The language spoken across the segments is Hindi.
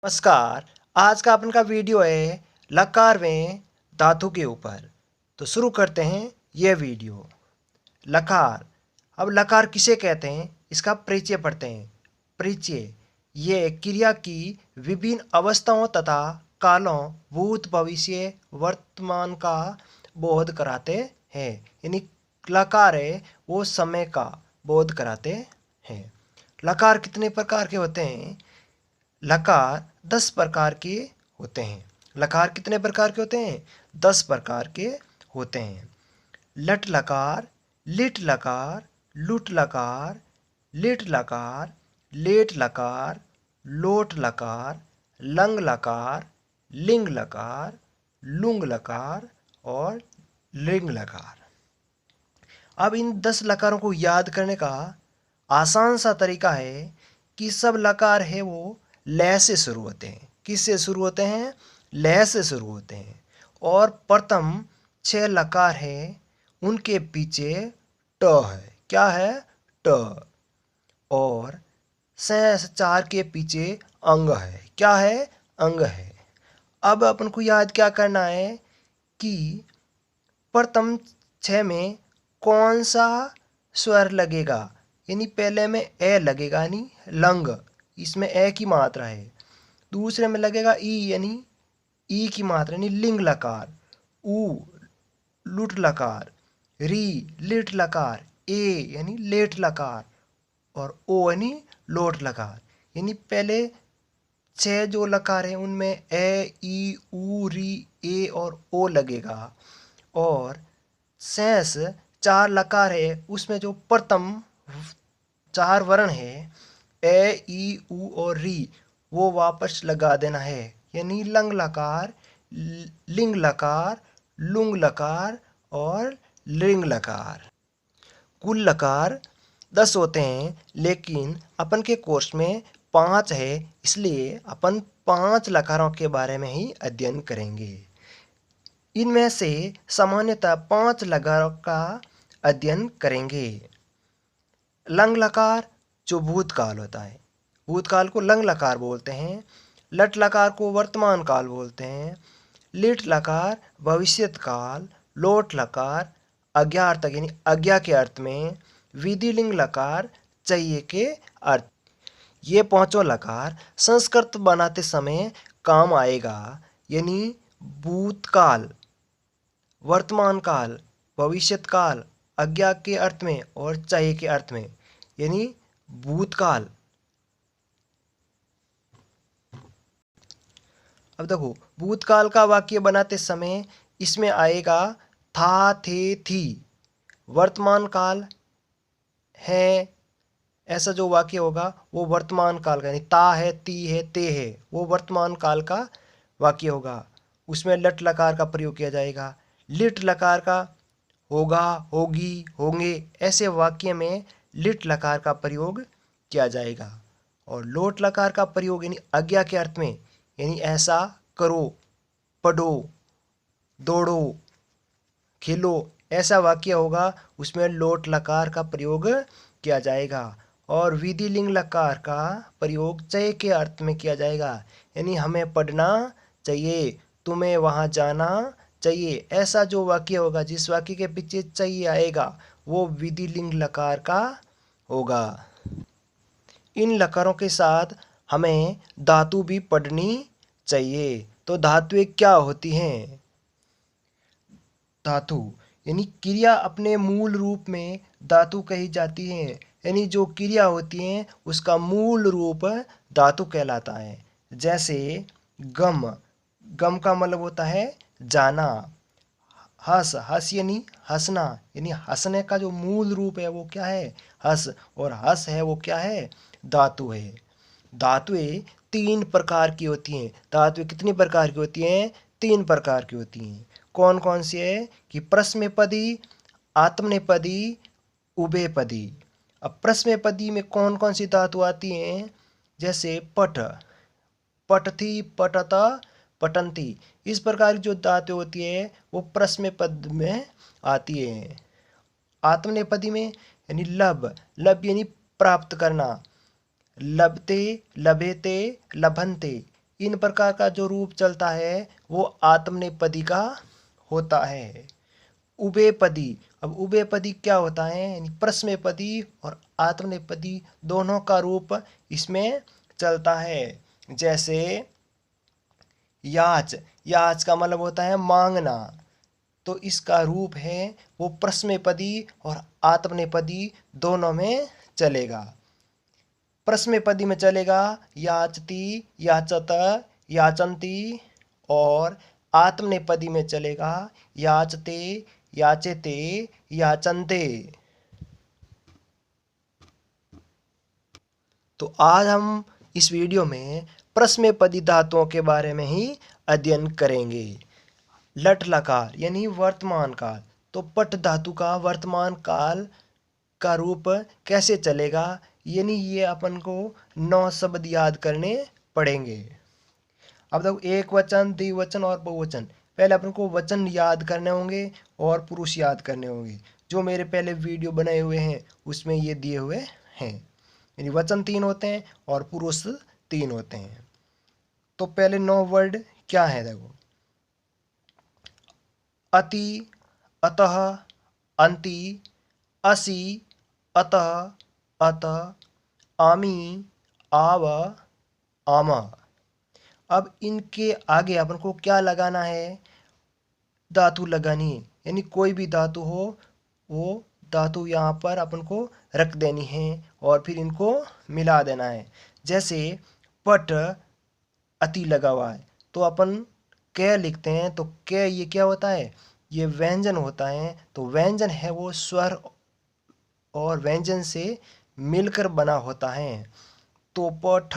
नमस्कार। आज का अपन का वीडियो है लकार में धातु के ऊपर। तो शुरू करते हैं यह वीडियो। लकार। अब लकार किसे कहते हैं इसका परिचय पढ़ते हैं। परिचय ये क्रिया की विभिन्न अवस्थाओं तथा कालों भूत भविष्य वर्तमान का बोध कराते हैं। यानी लकार है वो समय का बोध कराते हैं। लकार कितने प्रकार के होते हैं? लकार 10 प्रकार के होते हैं। लकार कितने प्रकार के होते हैं? 10 प्रकार के होते हैं। लट लकार, लिट लकार, लुट लकार, लिट लकार, लेट लकार, लोट लकार, लंग लकार, लिंग लकार, लुंग लकार और लिंग लकार। अब इन 10 लकारों को याद करने का आसान सा तरीका है कि सब लकार है वो लय से शुरू होते हैं। किससे शुरू होते हैं? लय से शुरू होते हैं। और प्रथम 6 लकार है उनके पीछे ट है। क्या है? ट। और शेष 4 के पीछे अंग है। क्या है? अंग है। अब अपन को याद क्या करना है कि प्रथम 6 में कौन सा स्वर लगेगा। यानी पहले में ए लगेगा यानी लंग, इसमें ए की मात्रा है। दूसरे में लगेगा ई यानी ई की मात्रा यानी लिंग लकार। ऊ लुट लकार, री लिट लकार, ए यानी लेट लकार और ओ यानी लोट लकार। यानी पहले 6 जो लकार हैं उनमें ए ई ऊ री ए और ओ लगेगा। और शेष 4 लकार है उसमें जो प्रथम 4 वर्ण है ए ई ऊ और री वो वापस लगा देना है। यानी लंग लकार, लिंग लकार, लुंग लकार और लिंग लकार। कुल लकार 10 होते हैं लेकिन अपन के कोर्स में 5 है, इसलिए अपन 5 लकारों के बारे में ही अध्ययन करेंगे। इनमें से सामान्यतः 5 लकारों का अध्ययन करेंगे। लंग लकार जो भूतकाल होता है, भूतकाल को लंग लकार बोलते हैं। लट लकार को वर्तमान काल बोलते हैं। लिट लकार भविष्यत काल। लोट लकार अज्ञार्थक यानी आज्ञा के अर्थ में। विधिलिंग लकार चाहिए के अर्थ। ये पांचों लकार संस्कृत बनाते समय काम आएगा। यानी भूतकाल, वर्तमान काल, भविष्यत काल आज्ञा के अर्थ में और चाहिए के अर्थ में। यानी भूतकाल। अब देखो भूतकाल का वाक्य बनाते समय इसमें आएगा था थे थी। वर्तमान काल है ऐसा जो वाक्य होगा वो वर्तमान काल का यानी ता है ती है ते है वो वर्तमान काल का वाक्य होगा। उसमें लट लकार का प्रयोग किया जाएगा। लिट लकार का होगा, होगी, होंगे ऐसे वाक्य में लिट लकार का प्रयोग किया जाएगा। और लोट लकार का प्रयोग यानी आज्ञा के अर्थ में यानी ऐसा करो, पढ़ो, दौड़ो, खेलो ऐसा वाक्य होगा उसमें लोट लकार का प्रयोग किया जाएगा। और विधिलिंग लकार का प्रयोग चाहिए के अर्थ में किया जाएगा। यानी हमें पढ़ना चाहिए, तुम्हें वहाँ जाना चाहिए ऐसा जो वाक्य होगा जिस वाक्य के पीछे चाहिए आएगा वो विधिलिंग लकार का होगा। इन लकारों के साथ हमें धातु भी पढ़नी चाहिए। तो धातुएं क्या होती हैं? धातु यानी क्रिया अपने मूल रूप में धातु कही जाती है। यानी जो क्रिया होती है उसका मूल रूप धातु कहलाता है। जैसे गम, गम का मतलब होता है जाना। हस, हस यानी हंसना, यानी हंसने का जो मूल रूप है वो क्या है? हस। और हस है वो क्या है? धातु है। धातुएं 3 प्रकार की होती हैं। धातुएं कितनी प्रकार की होती हैं? 3 प्रकार की होती हैं। कौन कौन सी है? कि प्रश्नपदी, आत्मनेपदी, उभयपदी। अब प्रश्नपदी में कौन कौन सी धातु आती हैं? जैसे पठ, पठती, पठता, पठन्ति। इस प्रकार की जो धातु होती है वो प्रश्नपद में आती है। आत्मनेपदी में यानी लब, लब यानी प्राप्त करना। लभते, लभेते, लभन्ते इन प्रकार का जो रूप चलता है वो आत्मनेपदी का होता है। उभयपदी, अब उभयपदी क्या होता है, यानी प्रश्नपदी और आत्मनेपदी दोनों का रूप इसमें चलता है। जैसे याच, याच का मतलब होता है मांगना, तो इसका रूप है वो प्रश्नपदी और आत्मनेपदी दोनों में चलेगा। प्रश्नपदी में चलेगा याचती, याचत, याचंती, और आत्मनेपदी में चलेगा याचते, याचते, याचन्ते। तो आज हम इस वीडियो में प्रश्नपदी धातुओं के बारे में ही अध्ययन करेंगे। लट लकार यानी वर्तमान काल, तो पट धातु का वर्तमान काल का रूप कैसे चलेगा, यानी ये अपन को 9 शब्द याद करने पड़ेंगे। अब देखो एक वचन, द्विवचन और बहुवचन। पहले अपन को वचन याद करने होंगे और पुरुष याद करने होंगे। जो मेरे पहले वीडियो बनाए हुए हैं उसमें ये दिए हुए हैं, यानी वचन 3 होते हैं और पुरुष 3 होते हैं। तो पहले 9 वर्ड क्या है देखो, अति, अतः, अंति, असि, अतः, अतः, आमी, आव, आमा। अब इनके आगे अपन को क्या लगाना है, धातु लगानी है, यानी कोई भी धातु हो वो धातु यहाँ पर अपन को रख देनी है और फिर इनको मिला देना है। जैसे पट अति लगा हुआ है तो अपन क लिखते हैं, तो क ये क्या होता है, ये व्यंजन होता है। तो व्यंजन है वो स्वर और व्यंजन से मिलकर बना होता है। तो प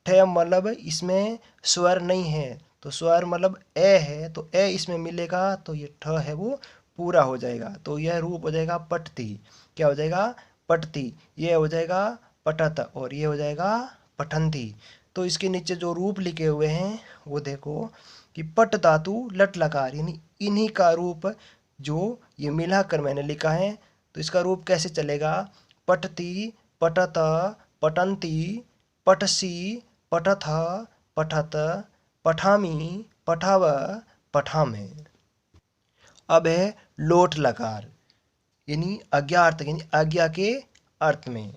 ठ मतलब इसमें स्वर नहीं है, तो स्वर मतलब ए है, तो ए इसमें मिलेगा तो ये ठ है वो पूरा हो जाएगा। तो यह रूप हो जाएगा पठती। क्या हो जाएगा, पठती। ये हो जाएगा पठत और ये हो जाएगा पठंती। तो इसके नीचे जो रूप लिखे हुए हैं वो देखो कि पट धातु लट लकार, यानी इन्हीं का रूप जो ये मिलाकर मैंने लिखा है। तो इसका रूप कैसे चलेगा, पठती, पठत, पठंती, पठसी, पठथ, पठत, पठामी, पठाव, पठामे। अब है लोट लकार, यानी आज्ञार्थक, यानी आज्ञा के अर्थ में।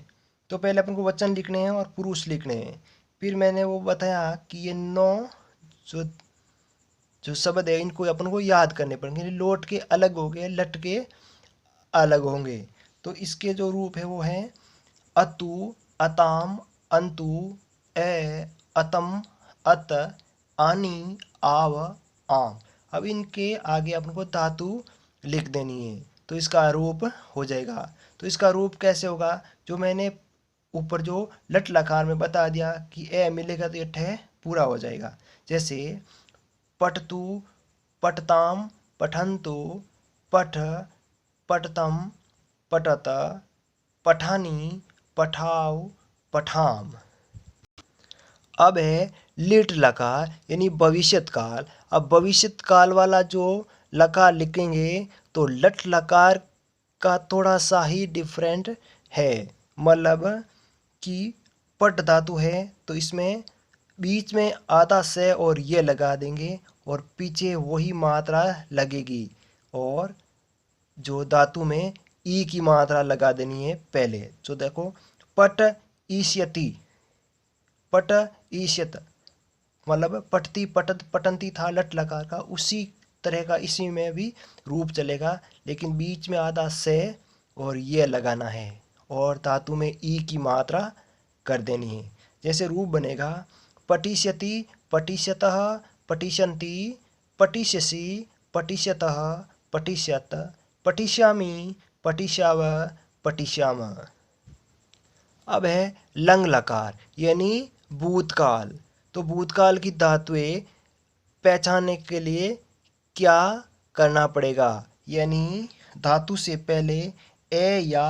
तो पहले अपन को वचन लिखने हैं और पुरुष लिखने हैं। फिर मैंने वो बताया कि ये 9 जो जो शब्द है इनको अपन को याद करने पड़ेंगे। लोट के अलग हो गए, लट के अलग होंगे। तो इसके जो रूप है वो है अतु, अताम, अंतु, ए, अतम, अत, आनी, आव, आम। अब इनके आगे अपन को धातु लिख देनी है तो इसका रूप हो जाएगा। तो इसका रूप कैसे होगा, जो मैंने ऊपर जो लट लकार में बता दिया कि ए मिलेगा तो ये ठह पूरा हो जाएगा। जैसे पठतु, पठताम, पठन्तु, पठ, पठतम, पठत, पठानी, पठाव, पठाम। अब है लिट लकार, यानी भविष्यत काल। अब भविष्यत काल वाला जो लकार लिखेंगे तो लट लकार का थोड़ा सा ही डिफरेंट है। मतलब कि पट धातु है तो इसमें बीच में आधा से और ये लगा देंगे और पीछे वही मात्रा लगेगी, और जो धातु में ई की मात्रा लगा देनी है पहले। तो देखो पट ईष्यति, पट ईष्यत, मतलब पठती, पठत, पठंती था लट लकार का, उसी तरह का इसी में भी रूप चलेगा, लेकिन बीच में आधा से और ये लगाना है और धातु में ई की मात्रा कर देनी है। जैसे रूप बनेगा पटिष्यति, पटिष्यतः, पटिष्यन्ति, पटिष्यसि, पटिष्यतः, पटिष्यत, पटिष्यामि, पटिष्याव, पटिष्याम। अब है लंग लकार, यानी भूतकाल। तो भूतकाल की धातुएं पहचानने के लिए क्या करना पड़ेगा, यानी धातु से पहले ए या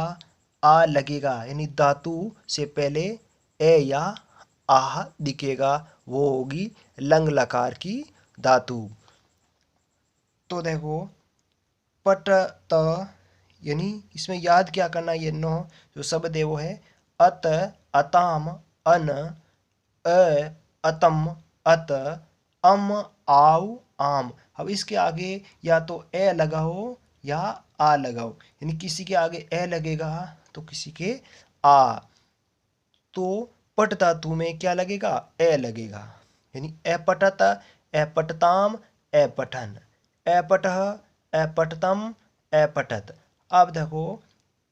आ लगेगा, यानी धातु से पहले ए या आह दिखेगा, वो होगी लंग लकार की धातु। तो देखो पट त, यानी इसमें याद क्या करना, ये 9 जो शब्द है वो है अत, अताम, अन, अ, अतम, अत, अम, आव, आम। अब इसके आगे या तो ए लगा हो या आ लगा हो, यानी किसी के आगे ए लगेगा तो किसी के आ। तो पट धातु में क्या लगेगा? ए लगेगा, यानी ए पटत, ए पटताम, ए पठन, ए पटह, ए पटतम, ए पटत। अब देखो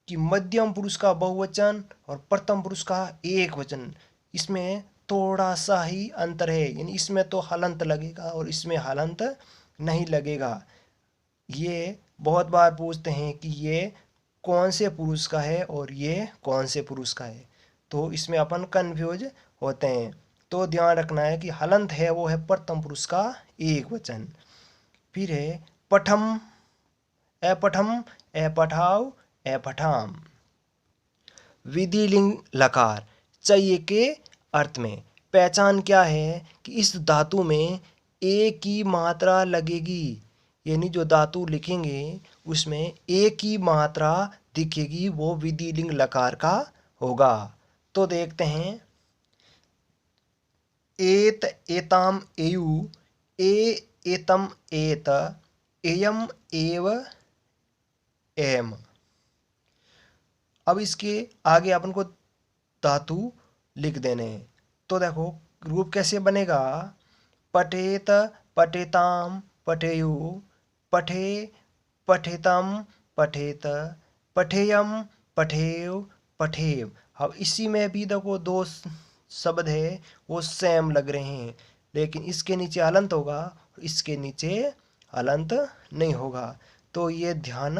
कि मध्यम पुरुष का बहुवचन और प्रथम पुरुष का एक वचन, इसमें थोड़ा सा ही अंतर है, यानी इसमें तो हलंत लगेगा और इसमें हलंत नहीं लगेगा। ये बहुत बार पूछते हैं कि ये कौन से पुरुष का है और ये कौन से पुरुष का है, तो इसमें अपन कंफ्यूज होते हैं। तो ध्यान रखना है कि हलंत है वो है प्रथम पुरुष का एक वचन। फिर है पठम, ए पठम, ए पठाव, ए पठाम। विधिलिंग लकार चाहिए के अर्थ में पहचान क्या है कि इस धातु में एक की मात्रा लगेगी, यानी जो धातु लिखेंगे उसमें एक की मात्रा दिखेगी, वो विधिलिंग लकार का होगा। तो देखते हैं, एत, एताम, एयु, ए, एतम, एत, एयम, एव, एम। अब इसके आगे अपन को धातु लिख देने हैं। तो देखो रूप कैसे बनेगा? पठेत, पठेताम, पठेयु, पठे, पठेतम, पठेत, पठेयम, पठेव, पठेव। अब इसी में भी देखो दो शब्द है वो सेम लग रहे हैं, लेकिन इसके नीचे हलंत होगा, इसके नीचे हलंत नहीं होगा। तो ये ध्यान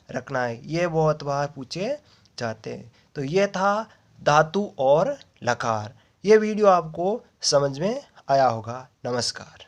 रखना है, ये बहुत बार पूछे जाते हैं। तो ये था धातु और लकार। ये वीडियो आपको समझ में आया होगा। नमस्कार।